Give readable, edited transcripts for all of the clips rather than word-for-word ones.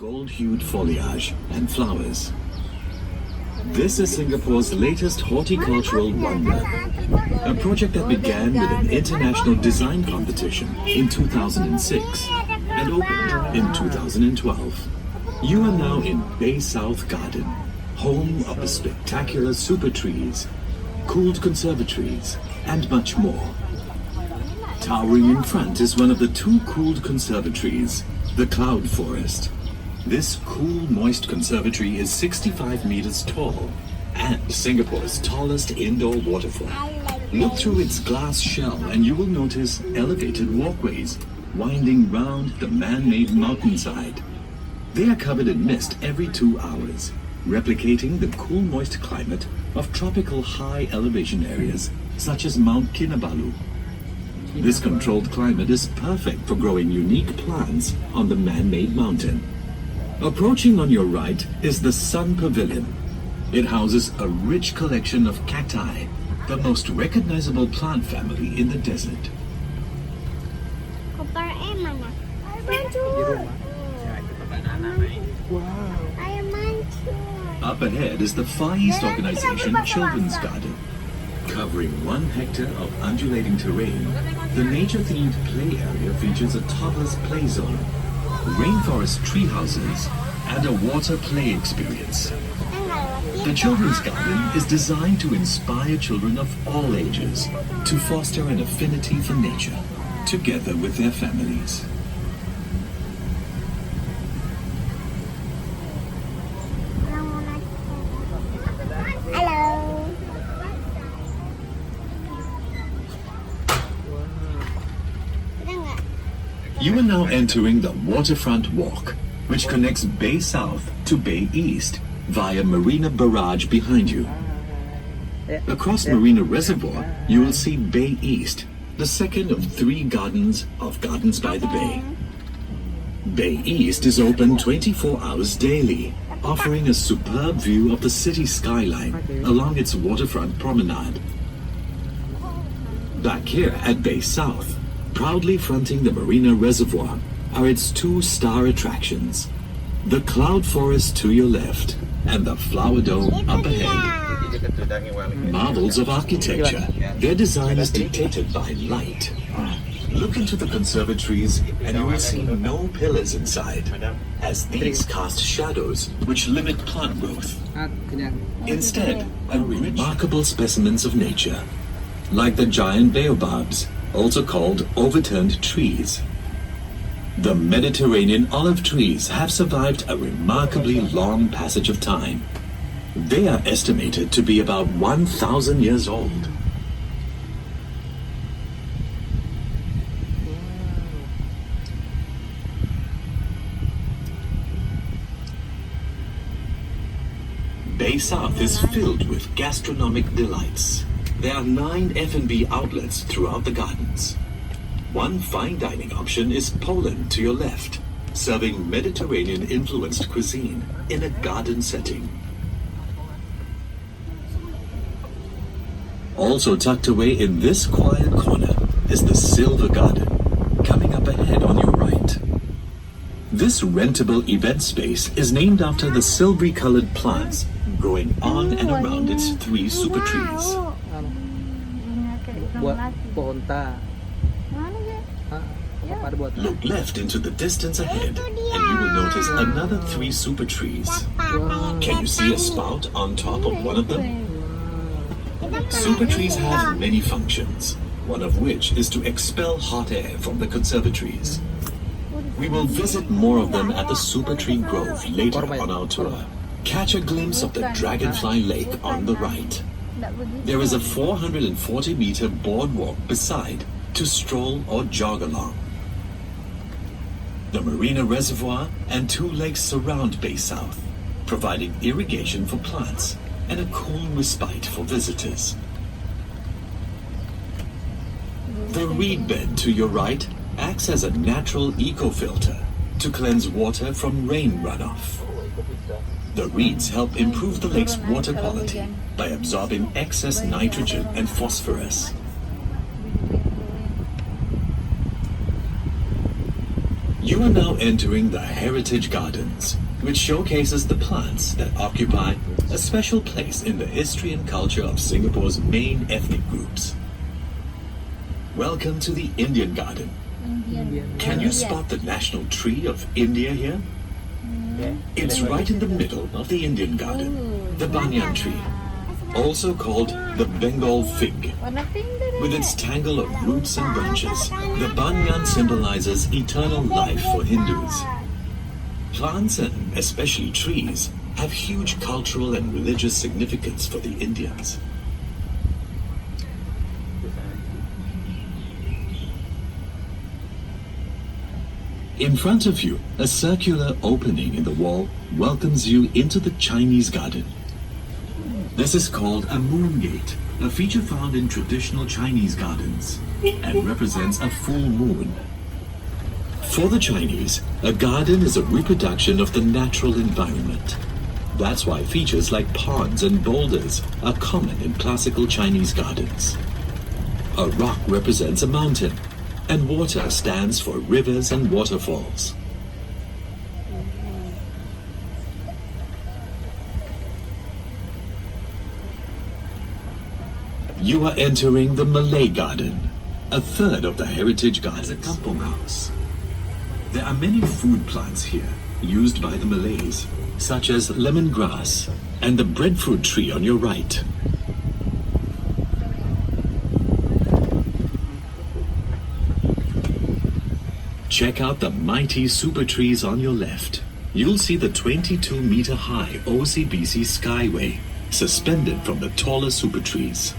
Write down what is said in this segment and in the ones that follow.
gold-hued foliage and flowers. This is Singapore's latest horticultural wonder, a project that began with an international design competition in 2006 and opened in 2012. You are now in Bay South Garden, home of the spectacular super trees, cooled conservatories, and much more. Towering in front is one of the two cooled conservatories, the Cloud Forest. This cool, moist conservatory is 65 meters tall and Singapore's tallest indoor waterfall. Look through its glass shell and you will notice elevated walkways winding round the man-made mountainside. They are covered in mist every 2 hours, replicating the cool, moist climate of tropical high elevation areas such as Mount Kinabalu. This controlled climate is perfect for growing unique plants on the man-made mountain. Approaching on your right is the Sun Pavilion. It houses a rich collection of cacti, the most recognizable plant family in the desert. Up ahead is the Far East Organization Children's Garden. Covering 1 hectare of undulating terrain, the nature-themed play area features a toddler's play zone, rainforest tree houses, and a water play experience. The Children's Garden is designed to inspire children of all ages to foster an affinity for nature, together with their families. You are now entering the Waterfront Walk, which connects Bay South to Bay East via Marina Barrage behind you. Across Marina Reservoir, you will see Bay East, the second of 3 gardens of Gardens by the Bay. Bay East is open 24 hours daily, offering a superb view of the city skyline along its waterfront promenade. Back here at Bay South, proudly fronting the Marina Reservoir, are its 2 star attractions, the Cloud Forest to your left and the Flower Dome up ahead. Marvels of architecture, their design is dictated by light. Look into the conservatories and you will see no pillars inside, as these cast shadows which limit plant growth. Instead, are remarkable specimens of nature, like the giant baobabs, also called overturned trees. The Mediterranean olive trees have survived a remarkably long passage of time. They are estimated to be about 1,000 years old. Bay South is filled with gastronomic delights. There are 9 F&B outlets throughout the gardens. One fine dining option is Pohon to your left, serving Mediterranean-influenced cuisine in a garden setting. Also tucked away in this quiet corner is the Silver Garden, coming up ahead on your right. This rentable event space is named after the silvery-colored plants growing on and around its 3 super trees. Look left into the distance ahead and you will notice another 3 super trees. Can you see a spout on top of one of them? Super trees have many functions, one of which is to expel hot air from the conservatories. We will visit more of them at the Super Tree Grove later on our tour. Catch a glimpse of the Dragonfly Lake on the right. There is a 440-meter boardwalk beside to stroll or jog along. The Marina Reservoir and 2 lakes surround Bay South, providing irrigation for plants and a cool respite for visitors. The reed bed to your right acts as a natural eco-filter to cleanse water from rain runoff. The reeds help improve the lake's water quality by absorbing excess nitrogen and phosphorus. You are now entering the Heritage Gardens, which showcases the plants that occupy a special place in the history and culture of Singapore's main ethnic groups. Welcome to the Indian Garden. Can you spot the national tree of India here? It's right in the middle of the Indian Garden, the banyan tree, also called the Bengal fig. With its tangle of roots and branches, the banyan symbolizes eternal life for Hindus. Plants, and especially trees, have huge cultural and religious significance for the Indians. In front of you, a circular opening in the wall welcomes you into the Chinese garden. This is called a moon gate, a feature found in traditional Chinese gardens, and represents a full moon. For the Chinese, a garden is a reproduction of the natural environment. That's why features like ponds and boulders are common in classical Chinese gardens. A rock represents a mountain, and water stands for rivers and waterfalls. You are entering the Malay Garden, a third of the Heritage Garden. As a kampong house. There are many food plants here, used by the Malays, such as lemongrass and the breadfruit tree on your right. Check out the mighty super trees on your left. You'll see the 22-meter-high OCBC Skyway, suspended from the taller super trees.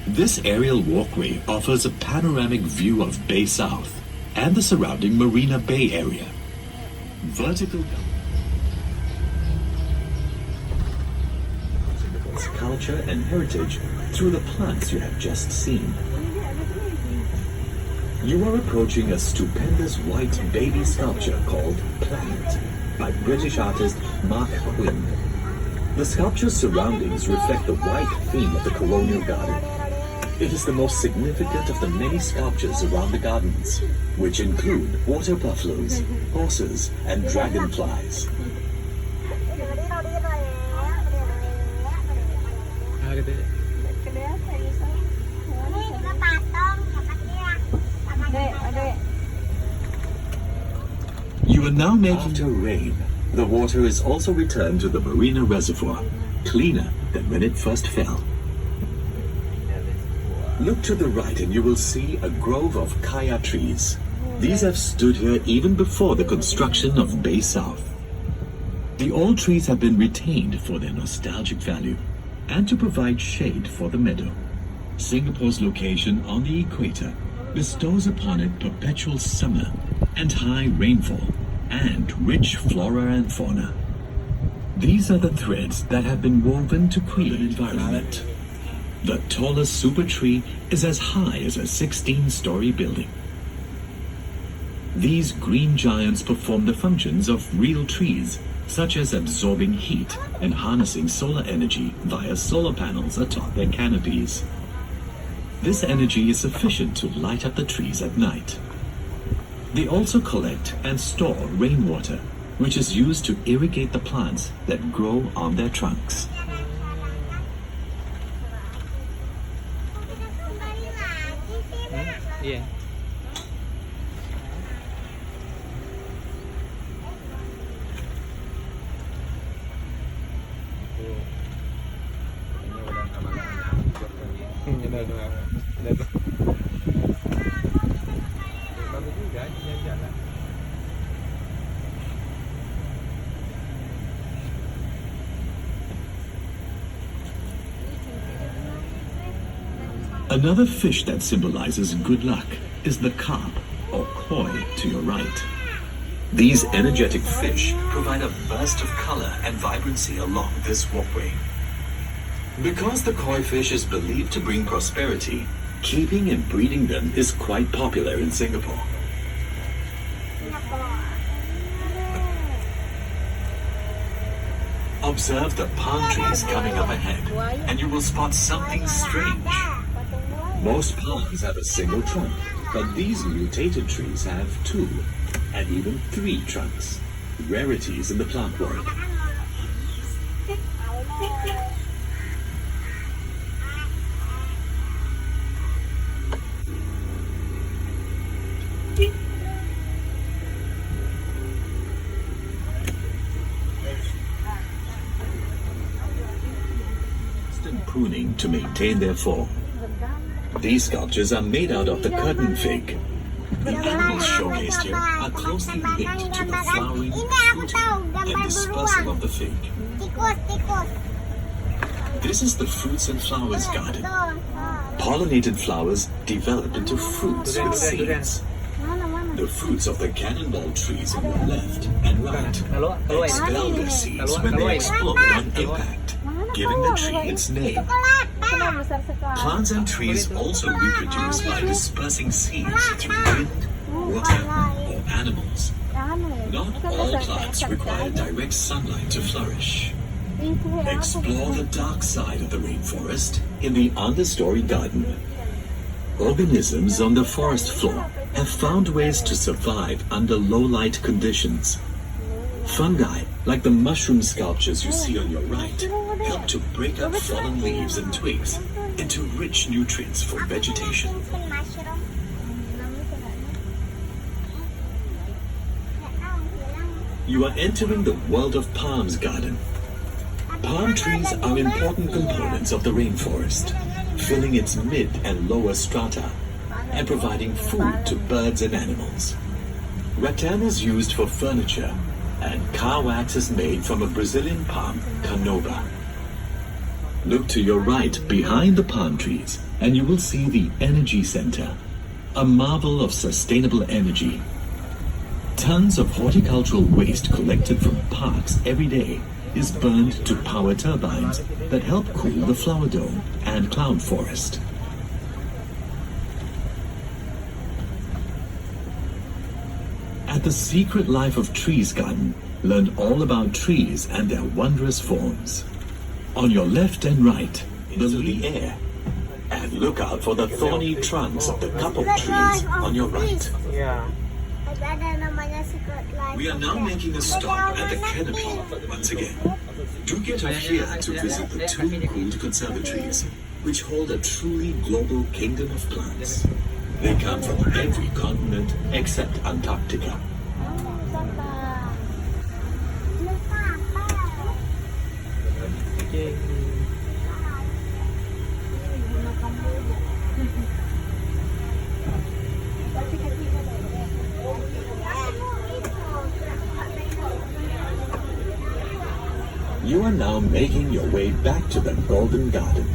This aerial walkway offers a panoramic view of Bay South and the surrounding Marina Bay area. Vertical Singapore's culture and heritage through the plants you have just seen. You are approaching a stupendous white baby sculpture called Planet by British artist Mark Quinn. The sculpture's surroundings reflect the white theme of the colonial garden. It is the most significant of the many sculptures around the gardens, which include water buffaloes, horses, and dragonflies. You are now making after rain. The water is also returned to the marina reservoir, cleaner than when it first fell. Look to the right and you will see a grove of kaya trees. These have stood here even before the construction of Bay South. The old trees have been retained for their nostalgic value and to provide shade for the meadow. Singapore's location on the equator bestows upon it perpetual summer and high rainfall and rich flora and fauna. These are the threads that have been woven to create an environment. The tallest super tree is as high as a 16-story building. These green giants perform the functions of real trees, such as absorbing heat and harnessing solar energy via solar panels atop their canopies. This energy is sufficient to light up the trees at night. They also collect and store rainwater, which is used to irrigate the plants that grow on their trunks. Yeah. Another fish that symbolizes good luck is the carp, or koi, to your right. These energetic fish provide a burst of color and vibrancy along this walkway. Because the koi fish is believed to bring prosperity, keeping and breeding them is quite popular in Singapore. Observe the palm trees coming up ahead, and you will spot something strange. Most palms have a single trunk, but these mutated trees have two, and even 3 trunks. Rarities in the plant world. Pruning to maintain their form. These sculptures are made out of the curtain fig. The animals showcased here are closely linked to the flowering, fruiting, and dispersal of the fig. This is the fruits and flowers garden. Pollinated flowers develop into fruits with seeds. The fruits of the cannonball trees on your left and right expel their seeds when they explode on impact, giving the tree its name. Plants and trees also reproduce by dispersing seeds through wind, water, or animals. Not all plants require direct sunlight to flourish. Explore the dark side of the rainforest in the understory garden. Organisms on the forest floor have found ways to survive under low-light conditions. Fungi, like the mushroom sculptures you see on your right, help to break up fallen leaves and twigs into rich nutrients for vegetation. You are entering the world of palms garden. Palm trees are important components of the rainforest, filling its mid and lower strata and providing food to birds and animals. Rattan is used for furniture, and car wax is made from a Brazilian palm, canoba. Look to your right behind the palm trees and you will see the Energy Center, a marvel of sustainable energy. Tons of horticultural waste collected from parks every day is burned to power turbines that help cool the flower dome and cloud forest. At the Secret Life of Trees garden, learn all about trees and their wondrous forms. On your left and right, into the air, and look out for the thorny trunks of the couple trees on your right. We are now making a stop at the canopy once again. Do get off here to visit the 2 cooled conservatories, which hold a truly global kingdom of plants. They come from every continent except Antarctica. You are now making your way back to the Golden Garden.